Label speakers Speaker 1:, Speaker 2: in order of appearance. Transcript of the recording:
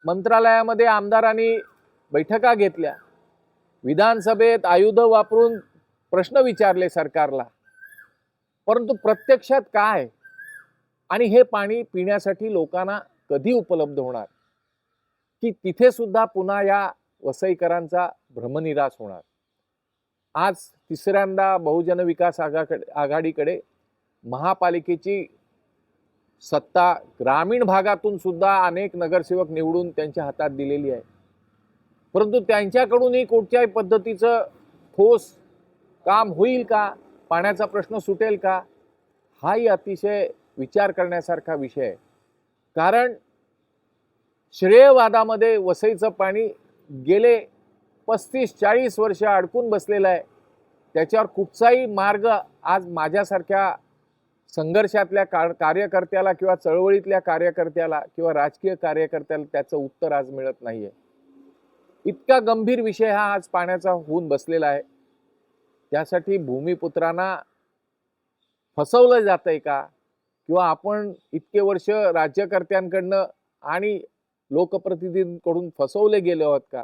Speaker 1: मंत्रालयामध्ये आमदारांनी बैठका घेतल्या, विधानसभेत आयुध वापरून प्रश्न विचारले सरकारला, परंतु प्रत्यक्षात काय आणि हे पाणी पिण्यासाठी लोकांना कधी उपलब्ध होणार, की तिथे सुद्धा पुन्हा या वसईकरांचा भ्रमनिरास होणार। आज तिसऱ्यांदा बहुजन विकास आघाडीकडे महापालिकेची सत्ता ग्रामीण भागातून सुद्धा अनेक नगरसेवक निवडून त्यांच्या हातात दिलेली आहे, परंतु त्यांच्याकडूनही कुठच्याही पद्धतीचं ठोस काम होईल का, पाण्याचा प्रश्न सुटेल का, हाही अतिशय विचार करण्यासारखा विषय आहे। कारण श्रेयवादामध्ये वसईचं पाणी गेले 35-40 वर्ष अडकून बसलेलं आहे। त्याच्यावर कुठचाही मार्ग आज माझ्यासारख्या संघर्षातल्या कार्यकर्त्याला किंवा चळवळीतल्या कार्यकर्त्याला किंवा राजकीय कार्यकर्त्याला त्याचं उत्तर आज मिळत नाहीये। इतका गंभीर विषय हा आज पाण्याचा होऊन बसलेला आहे। त्यासाठी भूमिपुत्रांना फसवलं जातंय का, किंवा आपण इतके वर्ष राज्यकर्त्यांकडनं आणि लोकप्रतिनिधींकडून फसवले गेले आहोत का,